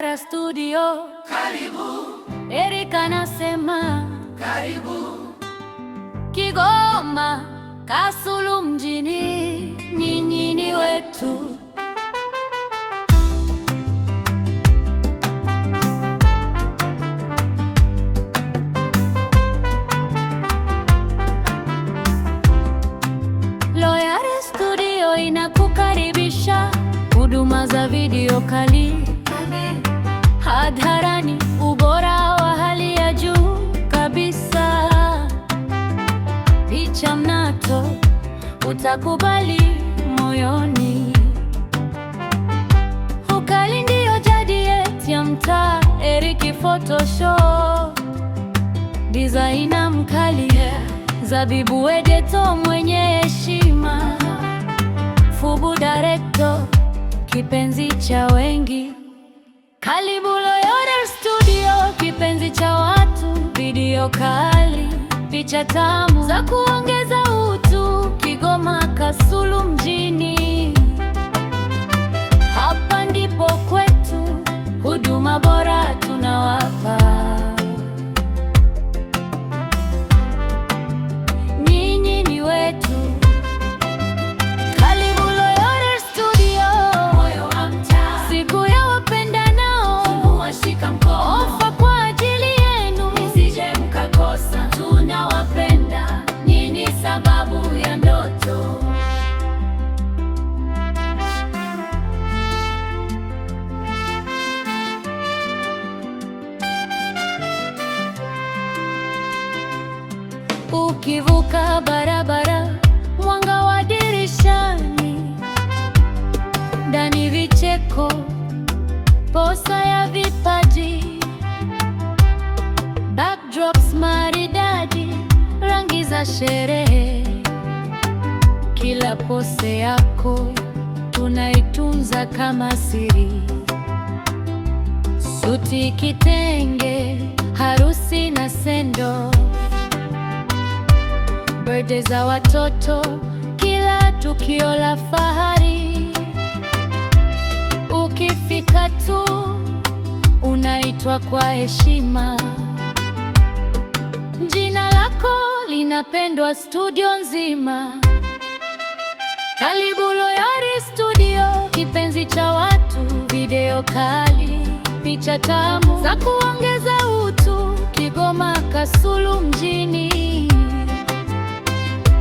Studio, karibu. Erika anasema karibu. Kigoma, Kasulu mjini, nyinyi ni wetu. Loyare Studio inakukaribisha, huduma za video kali hadharani, ubora wa hali ya juu kabisa. Picha mnato utakubali moyoni, ukali ndio jadi yetu ya mtaa. Eriki Photoshop, designer mkali, Zabibu editor mwenye heshima, Fubu director kipenzi cha wengi. Karibu Loyare Studio, kipenzi cha watu, video kali, picha tamu za kuongeza utu. Kigoma, Kasulu mjini, hapa ndipo kwetu, huduma bora tunawapa. Nyinyi ni wetu. Karibu Loyare Studio, moyo wa mtaa. Siku ya wapendanao, Washika mkono, ofa kwa ajili yenu, msije mkakosa. Tunawapenda, nyinyi sababu ya ndoto. Ukivuka barabara, mwanga wa dirishani, ndani vicheko, posa ya vipaji, backdrops maridadi, rangi za sherehe. Kila pose yako tunaitunza kama siri, suti, kitenge, harusi na sendo, birthday za watoto, kila tukio la fahari. Ukifika tu unaitwa kwa heshima, jina lako linapendwa studio nzima. Karibu Loyare Studio, kipenzi cha watu, video kali, picha tamu za kuongeza utu. Kigoma, Kasulu mjini,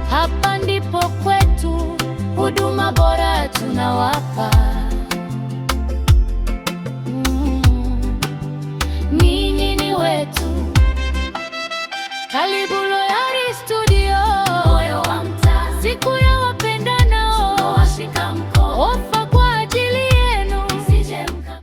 hapa ndipo kwetu, huduma bora tunawapa.